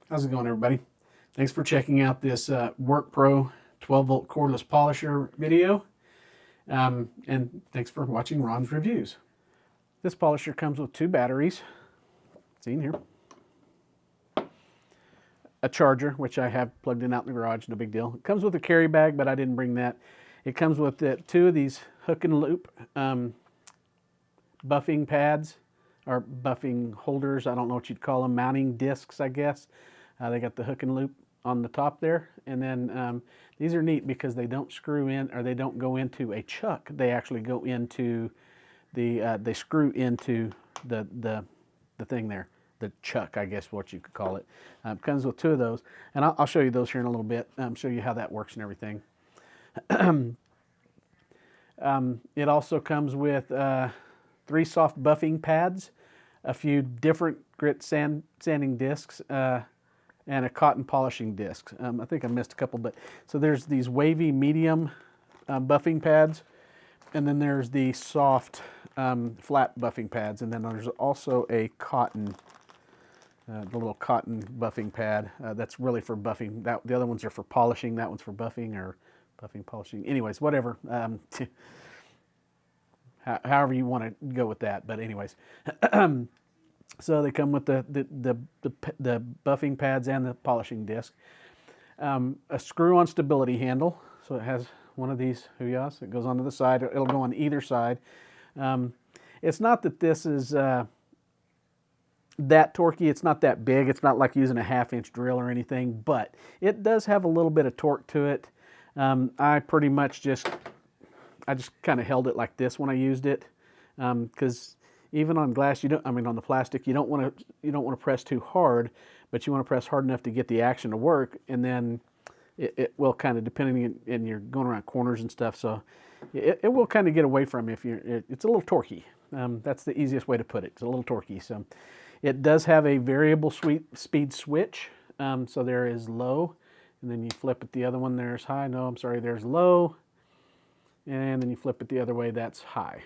How's it going, everybody? Thanks for checking out this Workpro 12-volt cordless polisher video. And thanks for watching Ron's reviews. This polisher comes with two batteries. Seen here. A charger, which I have plugged in out in the garage, no big deal. It comes with a carry bag, but I didn't bring that. It comes with two of these hook and loop buffing pads, or buffing holders. I don't know what you'd call them, mounting discs, I guess. They got the hook and loop on the top there, and then these are neat because they don't screw in, or they don't go into a chuck. They actually go into the they screw into the thing there, the chuck, I guess what you could call it. Comes with two of those, and I'll show you those here in a little bit. Show you how that works and everything. It also comes with 3 soft buffing pads, a few different grit sanding discs, and a cotton polishing disc. I think I missed a couple, but so there's these wavy medium buffing pads, and then there's the soft flat buffing pads, and then there's also a cotton, the little cotton buffing pad that's really for buffing. The other ones are for polishing. That one's for buffing or buffing, polishing. Anyways, whatever. However you want to go with that, but anyways. So they come with the buffing pads and the polishing disc. A screw-on stability handle. So it has one of these huyas. It goes onto the side. It'll go on either side. It's not that this is that torquey. It's not that big. It's not like using a 1/2-inch drill or anything, but it does have a little bit of torque to it. I pretty much just kind of held it like this when I used it, because even on glass, on the plastic, you don't want to press too hard, but you want to press hard enough to get the action to work, and then it will kind of, depending, and you're going around corners and stuff, so it will kind of get away from you if it's a little torquey. That's the easiest way to put it. It's a little torquey. So it does have a variable speed switch. So there is low, and then you flip it the other one. There's high. No, I'm sorry. There's low, and then you flip it the other way. That's high.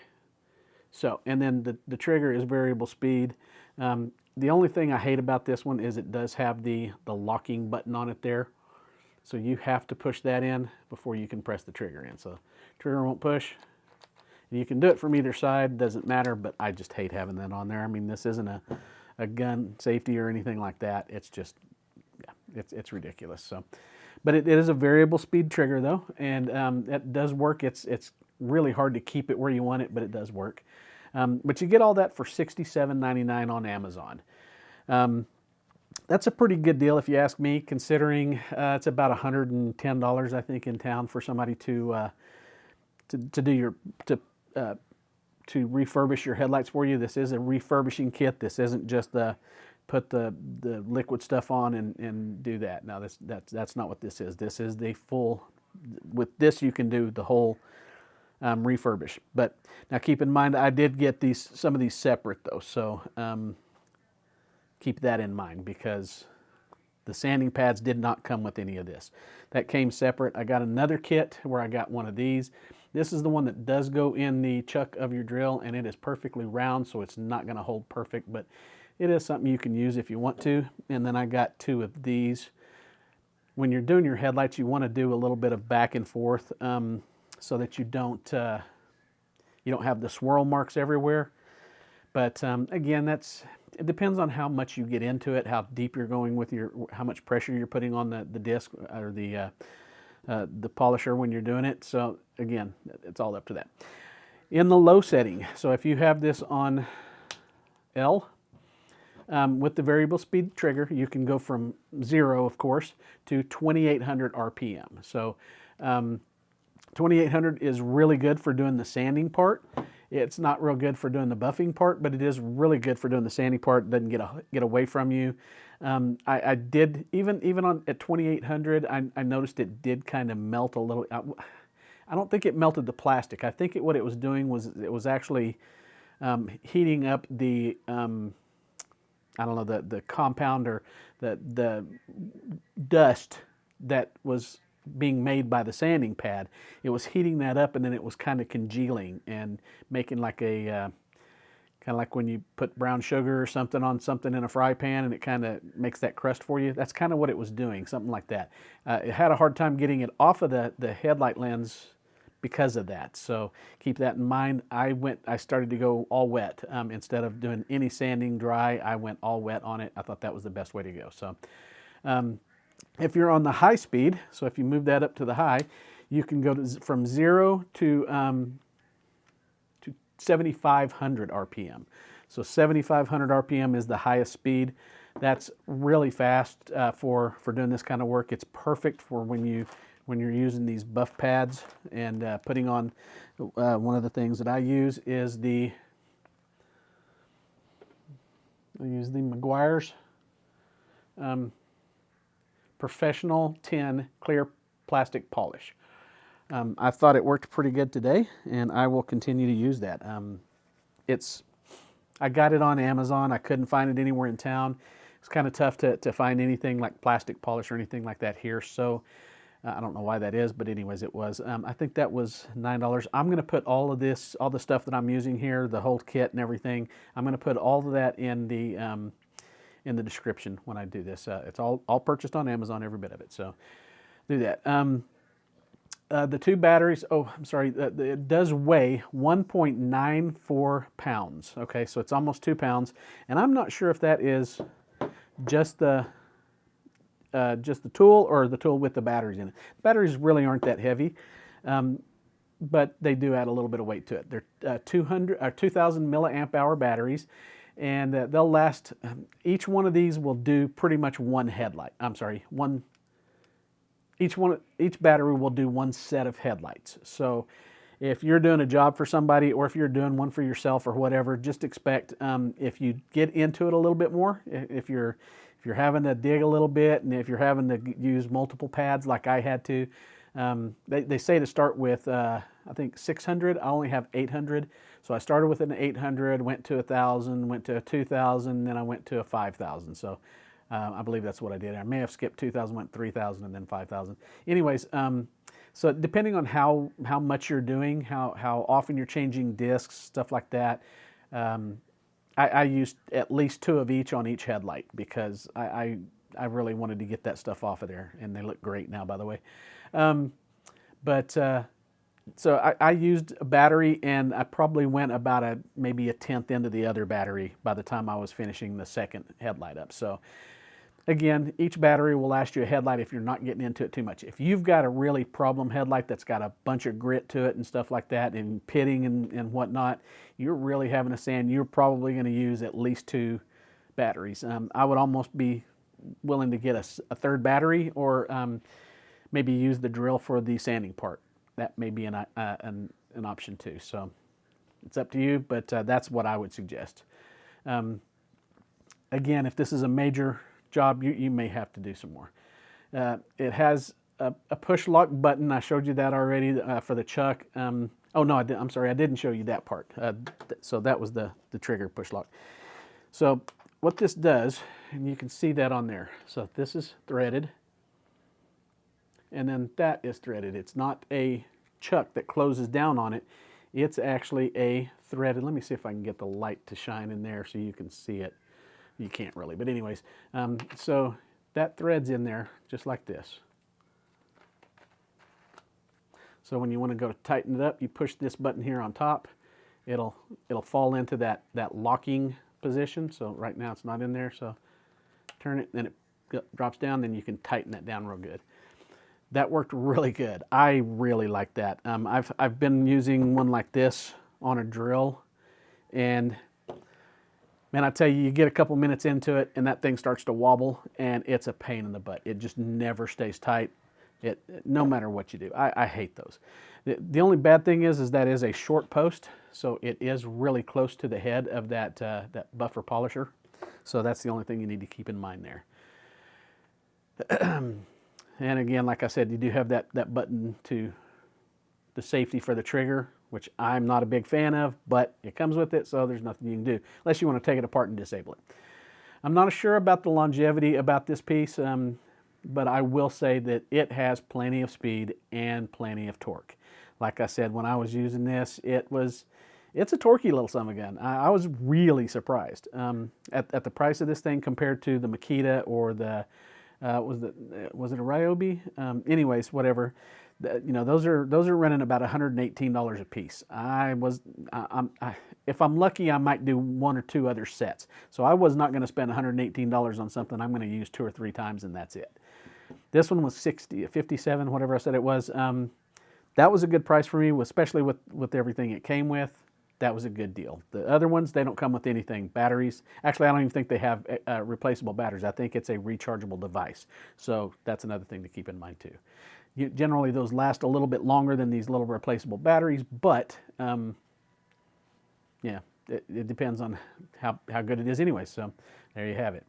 So, and then the trigger is variable speed. The only thing I hate about this one is it does have the locking button on it there. So you have to push that in before you can press the trigger in. So trigger won't push. You can do it from either side, doesn't matter, but I just hate having that on there. I mean, this isn't a gun safety or anything like that. It's just, yeah, it's ridiculous. So, but it is a variable speed trigger though, and it does work. It's really hard to keep it where you want it, but it does work. But you get all that for $67.99 on Amazon. That's a pretty good deal if you ask me, considering it's about $110, I think, in town for somebody to refurbish your headlights for you. This is a refurbishing kit. This isn't just put the liquid stuff on and do that. No, that's not what this is. This is the full. With this, you can do the whole refurbish. But now keep in mind, I did get some of these separate though, so keep that in mind, because the sanding pads did not come with any of this. That came separate. I got another kit where I got one of these. This is the one that does go in the chuck of your drill, and it is perfectly round, so it's not going to hold perfect, but it is something you can use if you want to. And then I got 2 of these. When you're doing your headlights, you want to do a little bit of back and forth, so that you don't have the swirl marks everywhere. But again, it depends on how much you get into it, how deep you're going with how much pressure you're putting on the disc or the polisher when you're doing it. So again, it's all up to that. In the low setting, so if you have this on L, with the variable speed trigger, you can go from 0, of course, to 2800 RPM. So 2800 is really good for doing the sanding part. It's not real good for doing the buffing part, but it is really good for doing the sanding part. It doesn't get away from you. I did, even on at 2800, I noticed it did kind of melt a little. I don't think it melted the plastic. I think what it was doing was it was actually heating up the I don't know, the compound or the dust that was being made by the sanding pad. It was heating that up, and then it was kind of congealing and making like a Kind of like when you put brown sugar or something on something in a fry pan and it kind of makes that crust for you. That's kind of what it was doing, something like that. It had a hard time getting it off of the headlight lens because of that. So keep that in mind. I started to go all wet. Instead of doing any sanding dry, I went all wet on it. I thought that was the best way to go. So if you're on the high speed, so if you move that up to the high, you can go from 0 to 7,500 RPM. So 7,500 RPM is the highest speed. That's really fast for doing this kind of work. It's perfect for when you're using these buff pads and putting on. One of the things that I use is I use the Meguiar's Professional 10 clear plastic polish. I thought it worked pretty good today, and I will continue to use that. I got it on Amazon. I couldn't find it anywhere in town. It's kind of tough to find anything like plastic polish or anything like that here. So I don't know why that is, but anyways, it was. I think that was $9. I'm going to put all of this, all the stuff that I'm using here, the whole kit and everything. I'm going to put all of that in the description when I do this. It's all purchased on Amazon, every bit of it. So do that. The two batteries, I'm sorry, it does weigh 1.94 pounds. Okay, so it's almost 2 pounds. And I'm not sure if that is just the tool or the tool with the batteries in it. Batteries really aren't that heavy, but they do add a little bit of weight to it. They're 2,000 milliamp hour batteries, and they'll last, each one of these will do pretty much one headlight. I'm sorry, each battery will do one set of headlights. So if you're doing a job for somebody or if you're doing one for yourself or whatever, just expect if you get into it a little bit more, if you're having to dig a little bit and if you're having to use multiple pads like I had to, they say to start with I think 600. I only have 800. So I started with an 800, went to 1,000, went to a 2,000, then I went to a 5,000. So I believe that's what I did. I may have skipped 2,000, went 3,000, and then 5,000. Anyways, so depending on how much you're doing, how often you're changing discs, stuff like that, I used at least 2 of each on each headlight because I really wanted to get that stuff off of there, and they look great now, by the way. So I used a battery, and I probably went about maybe a tenth into the other battery by the time I was finishing the second headlight up. So again, each battery will last you a headlight if you're not getting into it too much. If you've got a really problem headlight that's got a bunch of grit to it and stuff like that and pitting and whatnot, you're really having a sand, you're probably going to use at least 2 batteries. I would almost be willing to get a third battery or maybe use the drill for the sanding part. That may be an option too. So it's up to you, but that's what I would suggest. Again, if this is a major job, you may have to do some more. It has a push lock button. I showed you that already for the chuck. Oh no, I'm sorry, I didn't show you that part. So that was the trigger push lock. So what this does, and you can see that on there. So this is threaded, and then that is threaded. It's not a chuck that closes down on it. It's actually a threaded. Let me see if I can get the light to shine in there so you can see it. You can't really, but anyways, so that thread's in there just like this. So when you want to go tighten it up, you push this button here on top. It'll fall into that locking position. So right now it's not in there. So turn it, then it drops down. Then you can tighten that down real good. That worked really good. I really like that. I've been using one like this on a drill, and man, I tell you, you get a couple minutes into it and that thing starts to wobble, and it's a pain in the butt. It just never stays tight, no matter what you do. I hate those. The only bad thing is that is a short post, so it is really close to the head of that buffer polisher. So that's the only thing you need to keep in mind there. And again, like I said, you do have that button to the safety for the trigger, which I'm not a big fan of, but it comes with it, so there's nothing you can do, unless you want to take it apart and disable it. I'm not sure about the longevity about this piece, but I will say that it has plenty of speed and plenty of torque. Like I said, when I was using this, it was It's a torquey little summer gun. I was really surprised at the price of this thing compared to the Makita or the was it a Ryobi? Anyways, whatever. You know, those are running about $118 a piece. If I'm lucky, I might do one or two other sets. So I was not going to spend $118 on something I'm going to use 2 or 3 times, and that's it. This one was 57, whatever I said it was. That was a good price for me, especially with everything it came with. That was a good deal. The other ones, they don't come with anything. Batteries, actually, I don't even think they have replaceable batteries. I think it's a rechargeable device. So that's another thing to keep in mind too. Generally, those last a little bit longer than these little replaceable batteries, but yeah, it depends on how good it is anyway. So there you have it.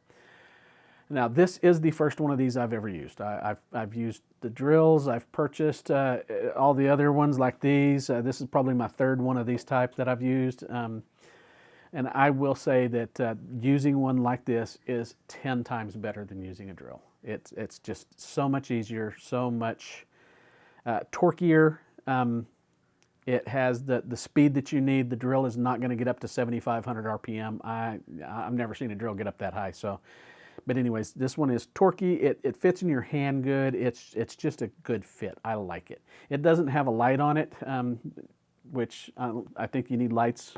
Now, this is the first one of these I've ever used. I've used the drills. I've purchased all the other ones like these. This is probably my 3rd one of these type that I've used. And I will say that using one like this is 10 times better than using a drill. It's just so much easier, so much torqueier. It has the speed that you need. The drill is not going to get up to 7,500 RPM. I've never seen a drill get up that high. So, but anyways, this one is torquey. It fits in your hand good. It's just a good fit. I like it. It doesn't have a light on it, which I think you need lights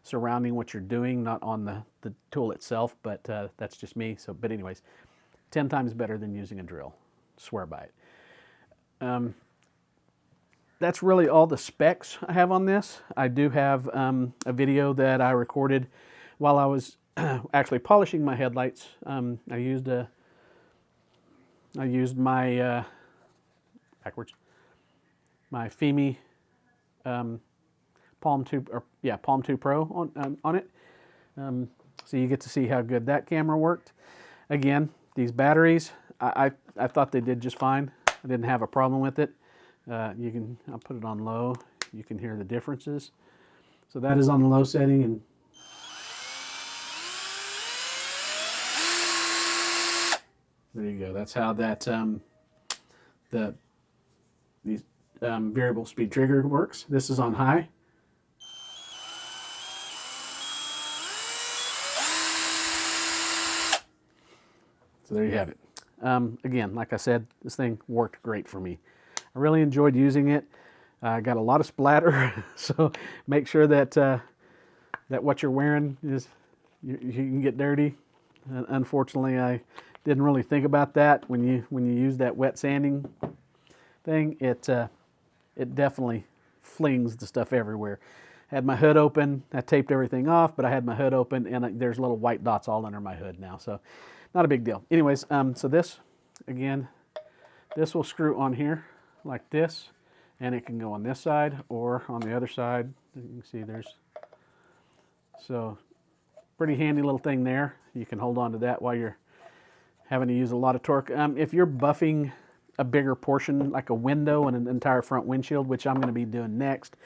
surrounding what you're doing, not on the tool itself. But that's just me. So, but anyways, 10 times better than using a drill. Swear by it. That's really all the specs I have on this. I do have a video that I recorded while I was actually polishing my headlights. I used my my Fimi Palm 2 Palm 2 Pro on it. So you get to see how good that camera worked. Again, these batteries, I thought they did just fine. I didn't have a problem with it. I'll put it on low. You can hear the differences. So that is on the low setting, and there you go. That's how that these variable speed trigger works. This is on high. So there you have it. Again, like I said, this thing worked great for me. I really enjoyed using it. I got a lot of splatter, so make sure that that what you're wearing is you can get dirty. Unfortunately, I didn't really think about that when you use that wet sanding thing. It definitely flings the stuff everywhere. Had my hood open. I taped everything off, but I had my hood open, and there's little white dots all under my hood now. So not a big deal. Anyways, so this, again, this will screw on here like this, and it can go on this side or on the other side. You can see there's, so pretty handy little thing there. You can hold on to that while you're having to use a lot of torque. If you're buffing a bigger portion, like a window and an entire front windshield, which I'm going to be doing next,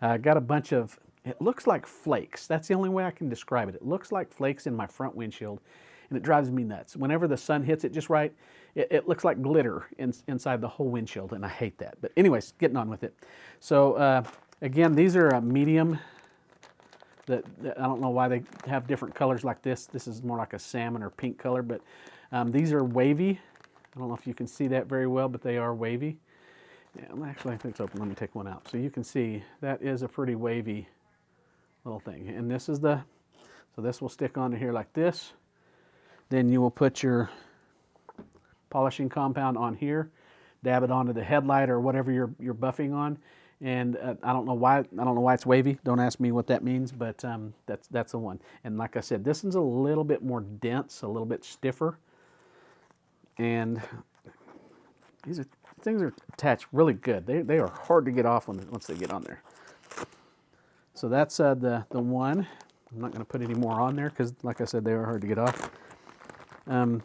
got a bunch of, it looks like flakes. That's the only way I can describe it. It looks like flakes in my front windshield, and it drives me nuts. Whenever the sun hits it just right, it looks like glitter inside the whole windshield, and I hate that. But anyways, getting on with it. So again, these are a medium. That I don't know why they have different colors like this. This is more like a salmon or pink color, but these are wavy. I don't know if you can see that very well, but they are wavy. Yeah, actually, I think it's open. Let me take one out. So you can see that is a pretty wavy little thing. And this is so this will stick onto here like this. Then you will put your polishing compound on here, dab it onto the headlight or whatever you're buffing on. And I don't know why it's wavy. Don't ask me what that means, but that's the one. And like I said, this one's a little bit more dense, a little bit stiffer. And these things are attached really good. They are hard to get off once they get on there. So that's the one. I'm not going to put any more on there because, like I said, they are hard to get off. And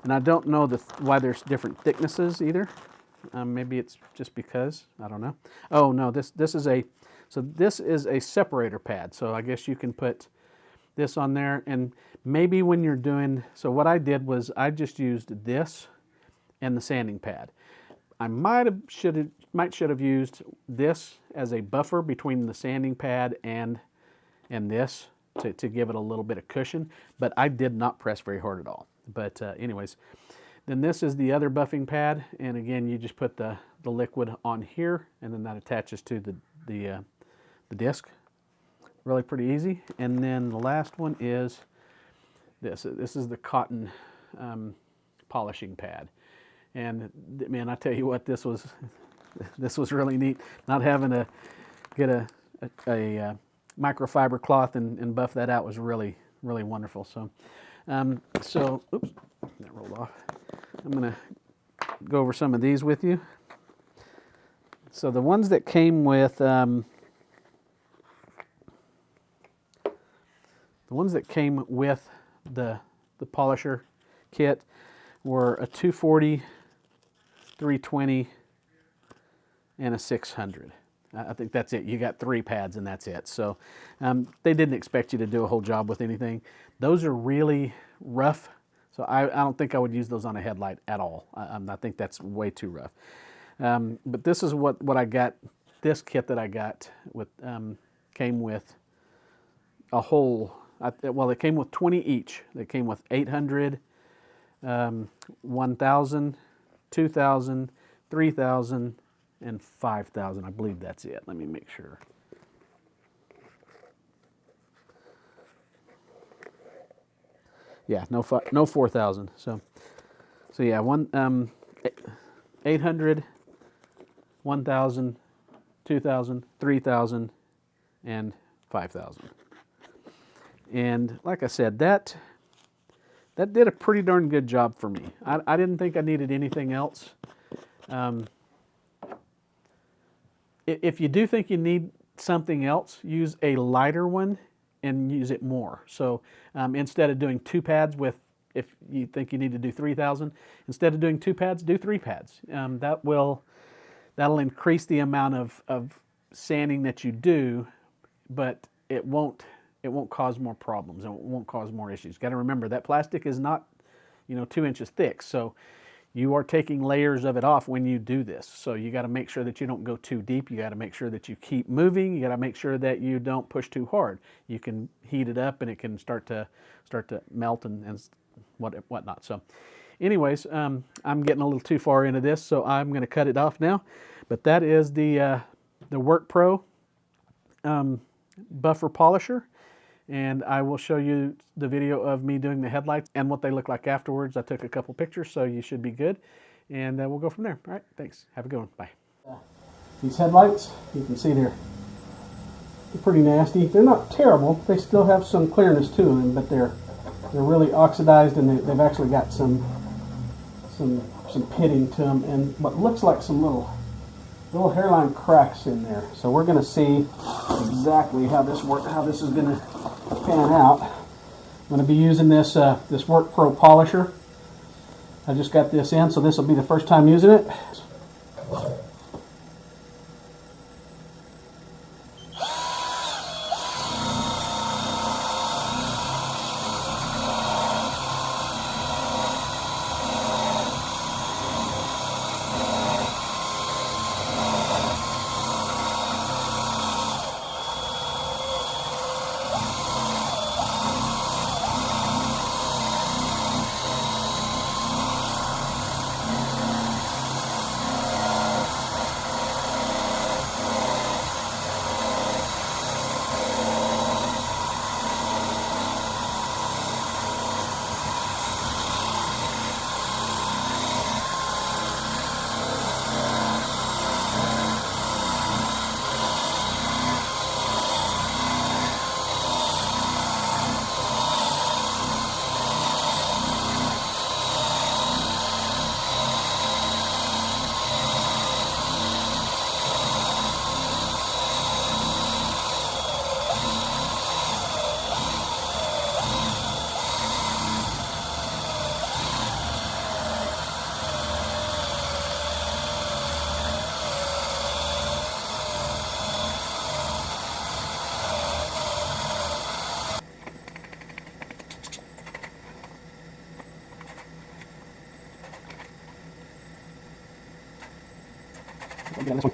I don't know why there's different thicknesses either. Maybe it's just because, I don't know. Oh no, this is a separator pad. So I guess you can put this on there, and maybe when you're doing, so what I did was I just used this and the sanding pad. I might should have used this as a buffer between the sanding pad and this to give it a little bit of cushion, but I did not press very hard at all. But anyways, then this is the other buffing pad, and again, you just put the liquid on here, and then that attaches to the disc. Really pretty easy. And then the last one is this. This is the cotton polishing pad. And man, I tell you what, this was really neat. Not having to get a microfiber cloth and buff that out was really wonderful. So, oops, that rolled off. I'm gonna go over some of these with you. So the ones that came with the polisher kit were a 240, 320, and a 600. I think that's it. You got 3 pads and that's it. So they didn't expect you to do a whole job with anything. Those are really rough, so I don't think I would use those on a headlight at all. I think that's way too rough. But this is what I got. This kit that I got with came with a whole. Well, it came with 20 each. They came with 800, 1,000, 2,000, 3,000, and 5,000. I believe that's it. Let me make sure. Yeah, no 4,000. So yeah, 800, 1,000, 2,000, 3,000, and 5,000. And like I said, that did a pretty darn good job for me. I didn't think I needed anything else. If you do think you need something else, use a lighter one and use it more. So instead of doing 2 pads if you think you need to do 3,000, instead of doing 2 pads, do 3 pads. That'll increase the amount of sanding that you do, but it won't cause more problems, and it won't cause more issues. Got to remember that plastic is not, 2 inches thick, so you are taking layers of it off when you do this. So you got to make sure that you don't go too deep. You got to make sure that you keep moving. You got to make sure that you don't push too hard. You can heat it up and it can start to melt and whatnot. So anyways, I'm getting a little too far into this, so I'm going to cut it off now. But that is the Workpro buffer polisher. And I will show you the video of me doing the headlights and what they look like afterwards. I took a couple pictures, so you should be good. And we'll go from there. All right, thanks. Have a good one. Bye. These headlights, you can see they're pretty nasty. They're not terrible. They still have some clearness to them, but they're really oxidized, and they've actually got some pitting to them, and what looks like some little hairline cracks in there. So we're going to see exactly how this is going to pan out. I'm going to be using this Workpro polisher. I just got this in, so this will be the first time using it. get on this one.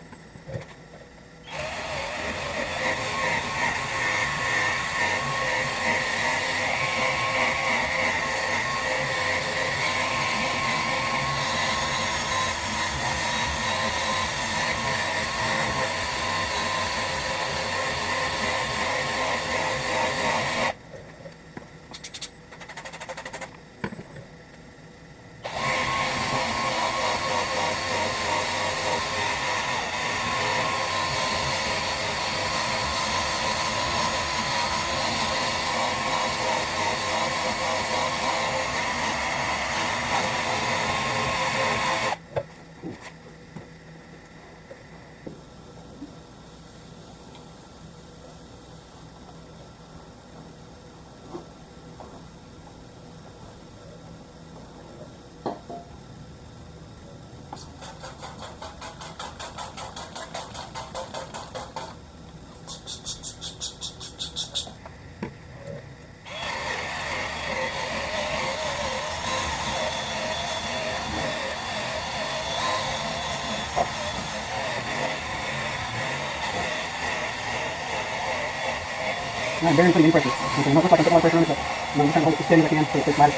I'm barely putting any pressure. Okay, it looks like I'm putting a lot of pressure on it, but I'm trying to hold it as steady as I can so it stays flat.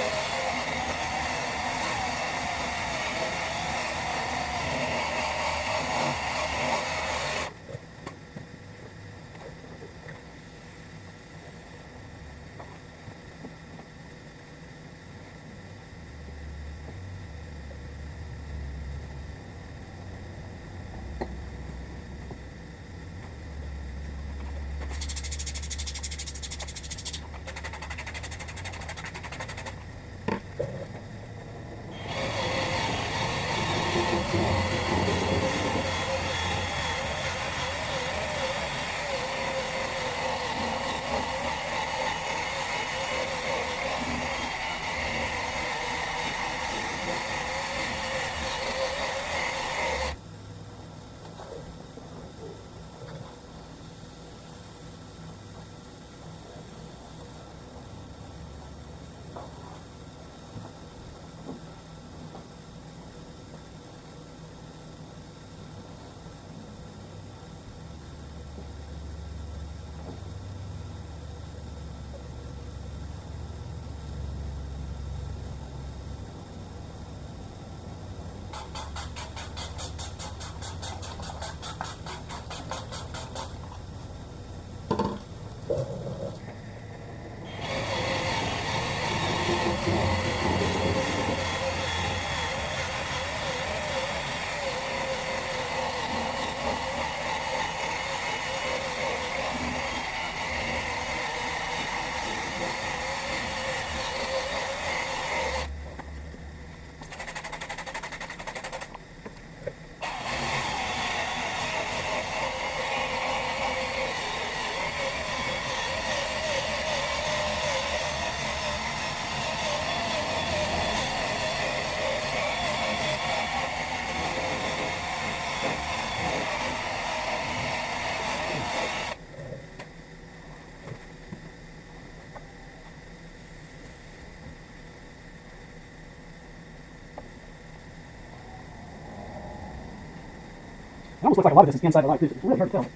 It almost looks like a lot of this is inside the light too. It's really hard to tell. It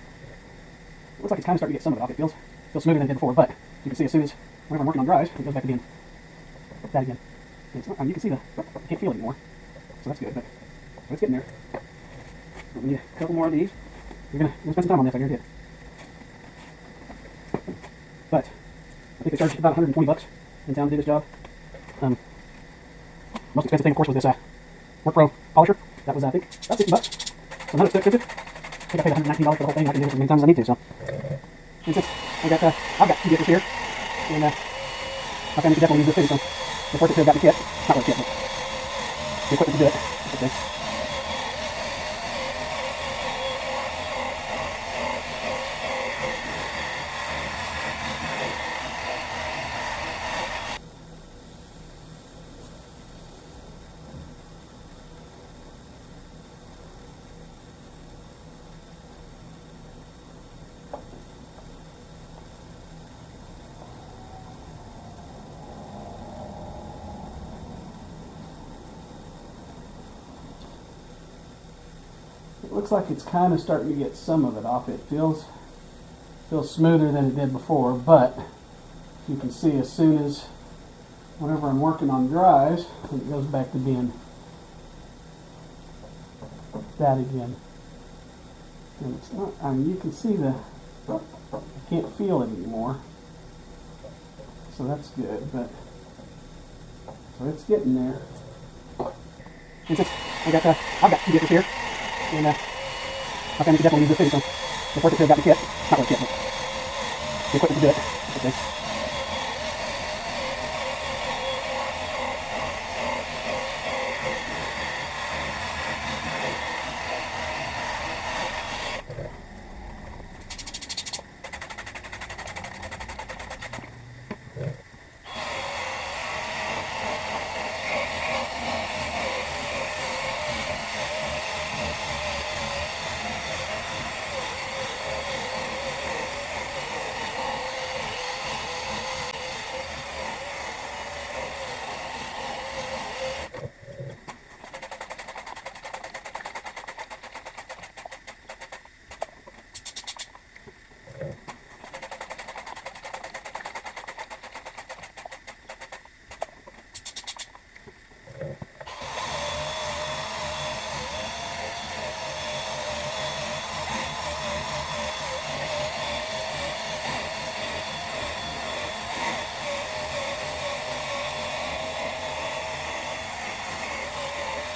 looks like it's kind of starting to get some of it off. It feels smoother than it did before, but you can see as soon as whenever I'm working on dries, it goes back to being that again. And it's not, I mean, you can see you can't feel it anymore, so that's good. But it's getting there. We need a couple more of these. We're gonna spend some time on this, I guarantee it. But I think they charged about $120 in town to do this job. Most expensive thing, of course, was this Workpro polisher. That was, I think, about $60. So not expensive. I think I paid $119 for the whole thing. I can do it as many times as I need to. So, and since I've got two gifters here, and my family could definitely use this too. So it's worth it to have got the kit. Not worth the kit, but the equipment to do it. That's okay. Looks like it's kind of starting to get some of it off. It feels smoother than it did before, but you can see as soon as whenever I'm working on dries, it goes back to being that again. And it's not, I mean, you can see I can't feel it anymore. So that's good, but so it's getting there. And since I've got 2 different here, and my family could definitely use this too, so the first two I've got in the kit, it's not really a kit, but the equipment to do it. Okay.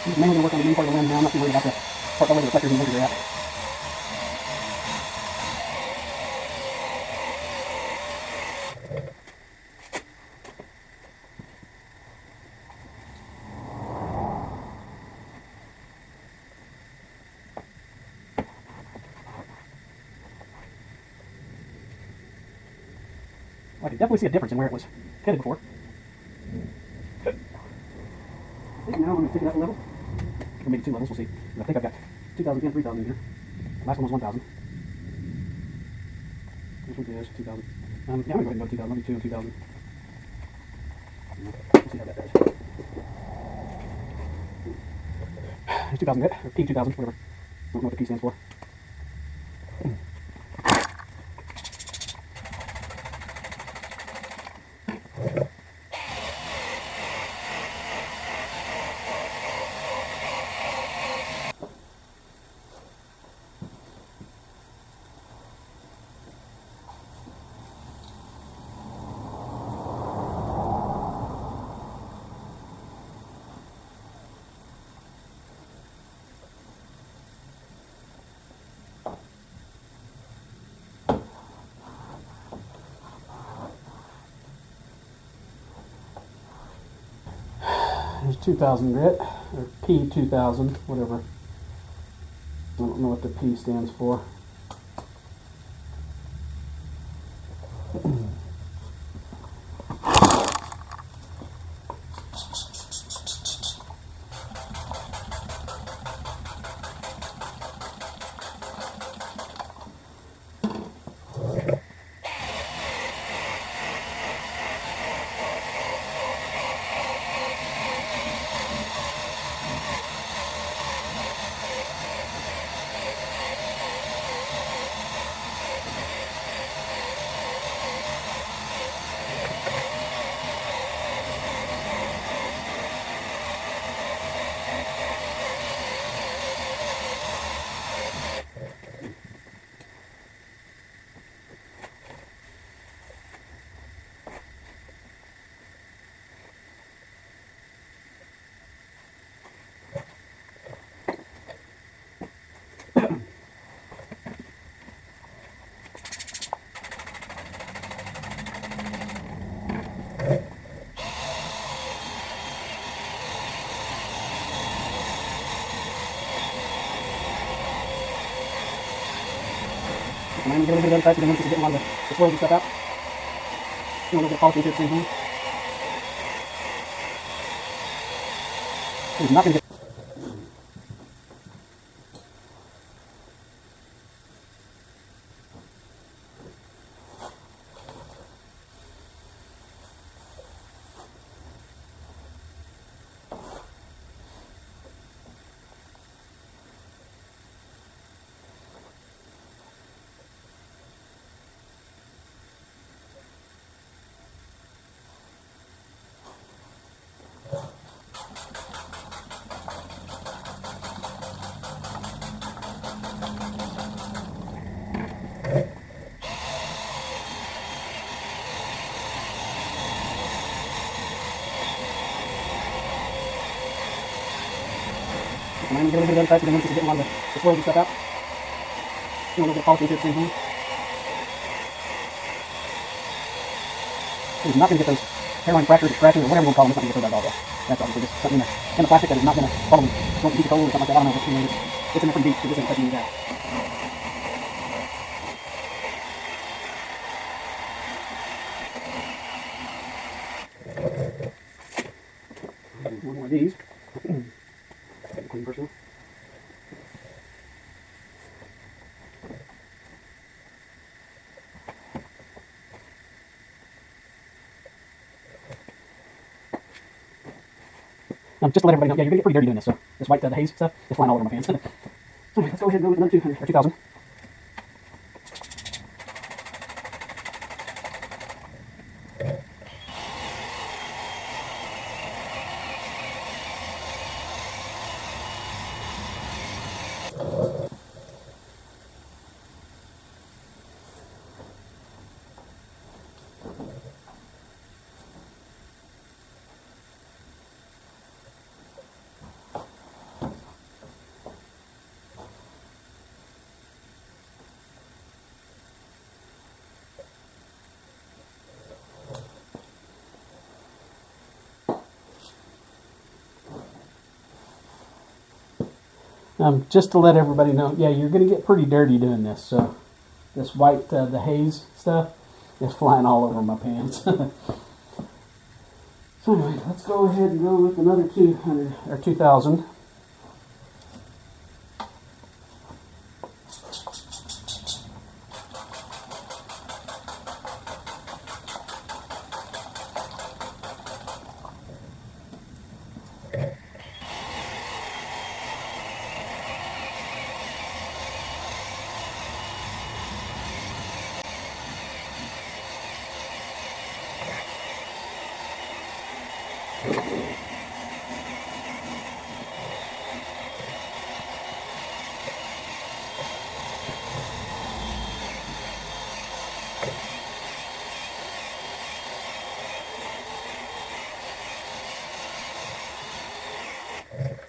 I'm mainly going to work on the main part of the lens now. I'm not too worried about the part where the reflectors and lasers are at. Well, I can definitely see a difference in where it was headed before. I think now I'm going to take it up a level. Or maybe 2 levels, we'll see. I think I've got 2,000 and 3,000 in here. The last one was 1,000. This one is 2,000. Yeah, I'm going to go ahead and go to 2,000. Let me 2 and 2,000. We'll see how that does. There's 2,000 bit, or P2000, whatever. I don't know what the P stands for. There's 2,000 grit, or P2000, whatever. I don't know what the P stands for. And I'm going to get a little bit of the other side so then once it's getting a lot of the swirls and stuff out. You want a little bit of polishing to it at the same time. It's not going to get... And I'm going to get a little bit of the other side, so then once you get a lot of the swirls and stuff out, a little bit of polish into it at the same time. So you're not going to get those hairline fractures or scratches or whatever you want to call them. It's not going to get those at all, though. That's obviously just something in the plastic that is not going to follow them. Don't keep it cold or something like that. I don't know, but you know, it's in there pretty deep, so this isn't touching you down. One more of these. Clean first. Just to let everybody know, yeah, you're going to get pretty dirty doing this, so this white, the haze stuff is flying all over my pants. Alright, let's go ahead and go with another 200, or 2000. Just to let everybody know, yeah, you're going to get pretty dirty doing this. So this white, the haze stuff is flying all over my pants. So anyway, let's go ahead and go with another 200 or 2000.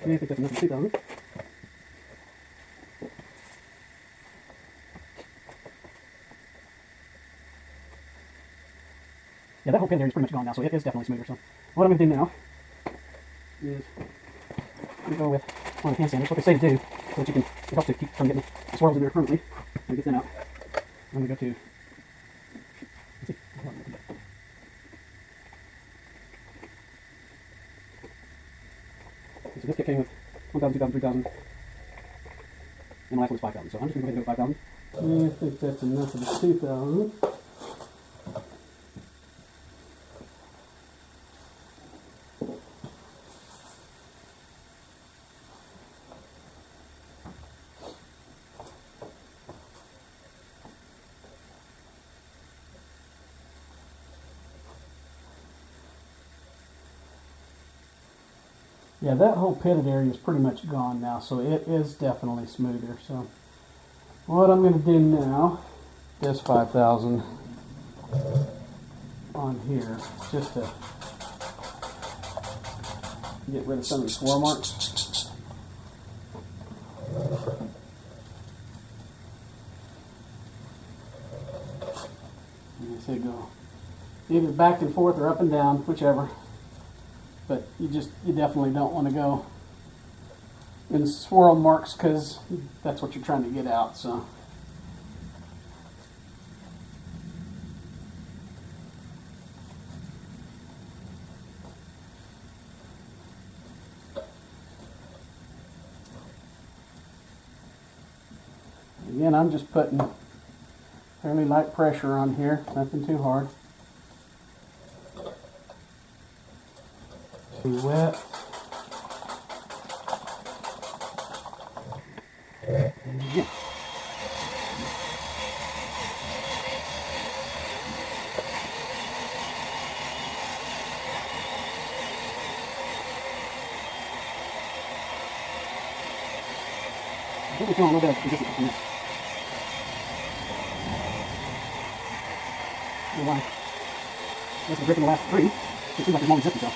I think that's another 2000. Yeah, that whole pin there is pretty much gone now, so it is definitely smoother. So what I'm going to do now is I'm going to go with one of the hand sanders, what they say to do, so that you can, it helps to keep from getting the swirls in there permanently. When it gets them out, I'm going to go to, let's see, so this kit came with 1,000, 2,000, 3,000, and the last one was 5,000. So I'm just going to go ahead and go with 5,000. I think that's enough of the 2,000. Yeah, that whole pitted area is pretty much gone now, so it is definitely smoother. So what I'm going to do now is 5,000 on here, just to get rid of some of the swirl marks. And I say go either back and forth or up and down, whichever. But you definitely don't want to go in swirl marks because that's what you're trying to get out. So again, I'm just putting fairly light pressure on here, nothing too hard. Too wet. And again. I think we're feeling a little bit of consistency from this. I don't know why. This is gripping the last three. It seems like there's more resistance though.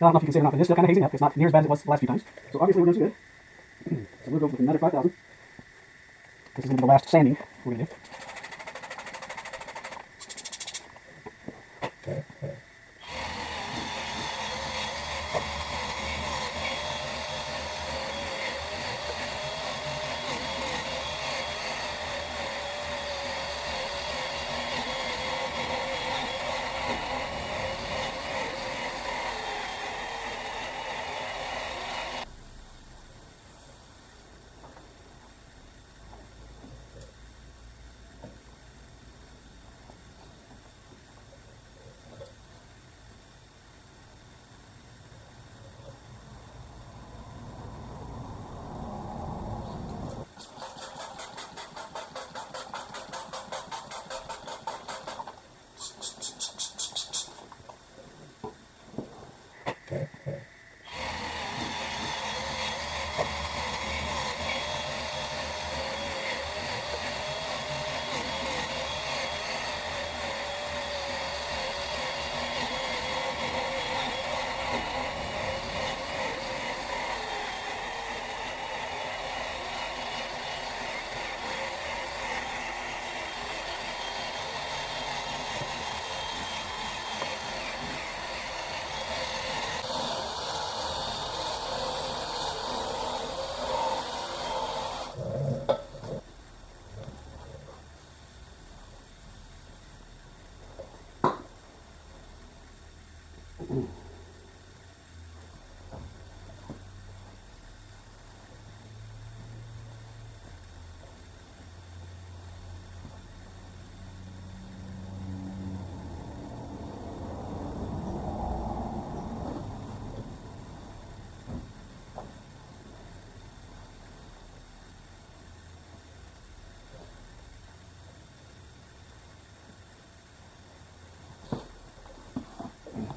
I don't know if you can see it or not, but it's still kind of hazing up. It's not near as bad as it was the last few times. So obviously we're doing some good. So we'll go with another 5,000. This is going to be the last sanding we're going to do.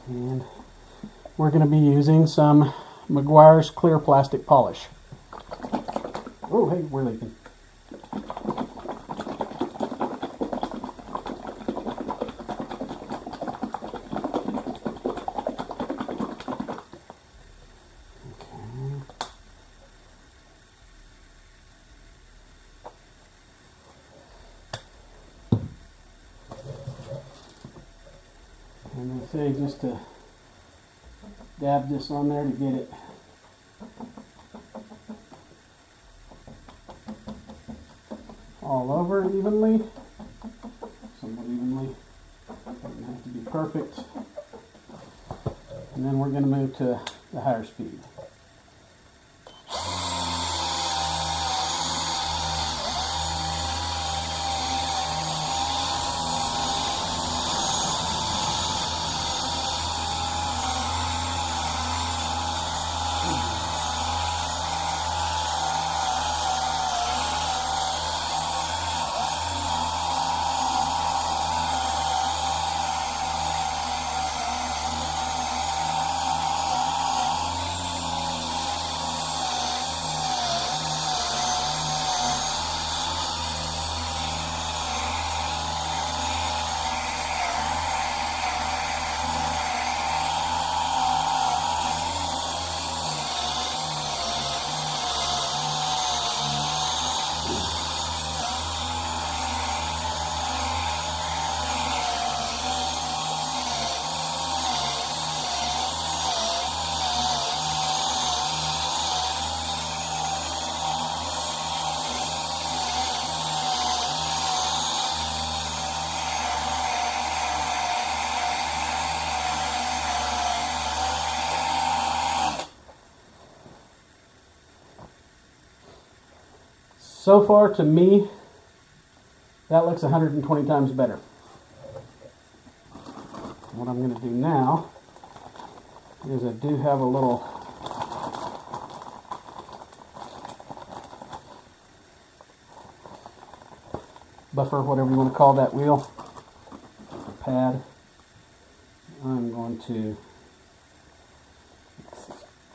And we're going to be using some Meguiar's clear plastic polish. Oh, hey, we're leaking. And I say just to dab this on there to get it all over evenly, somewhat evenly. Doesn't have to be perfect. And then we're going to move to the higher speed. So far, to me, that looks 120 times better. What I'm going to do now is I do have a little buffer, whatever you want to call that wheel, pad. I'm going to,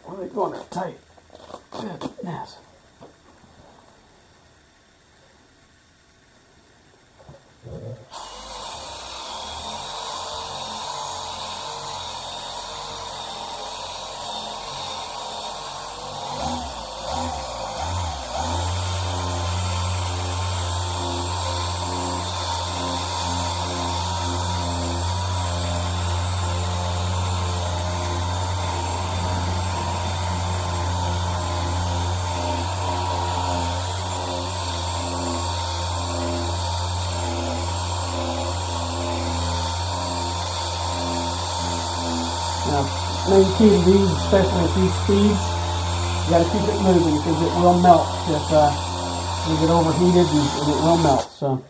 why are they going there tight? Goodness. Now, main key to these, especially at these speeds, you got to keep it moving because it will melt if you get overheated, and it will melt. So,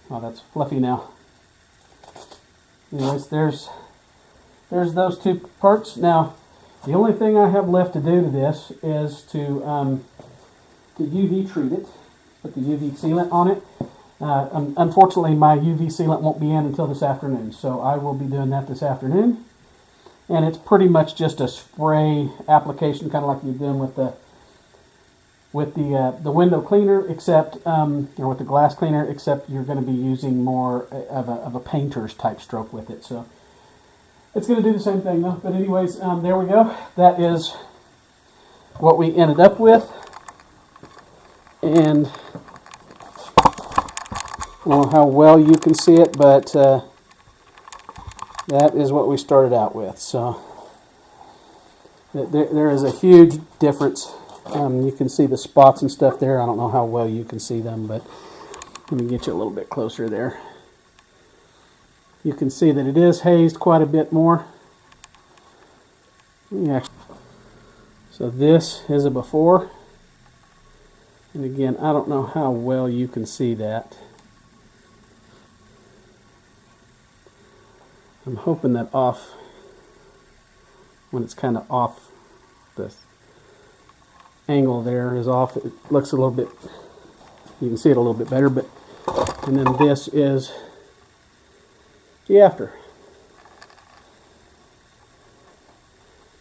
oh, that's fluffy now. Anyways, there's those two parts. Now, the only thing I have left to do to this is to UV treat it, put the UV sealant on it. Unfortunately, my UV sealant won't be in until this afternoon, so I will be doing that this afternoon. And it's pretty much just a spray application, kind of like you're doing with the window cleaner, except or with the glass cleaner, except you're going to be using more of a painter's type stroke with it. So it's going to do the same thing though. But anyways, there we go. That is what we ended up with, and I don't know how well you can see it, but that is what we started out with. So there is a huge difference. You can see the spots and stuff there. I don't know how well you can see them, but let me get you a little bit closer there. You can see that it is hazed quite a bit more. Yeah. So this is a before. And again, I don't know how well you can see that. I'm hoping that off, when it's kind of off, the angle there is off, it looks a little bit, you can see it a little bit better, but, and then this is the after.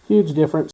Huge difference.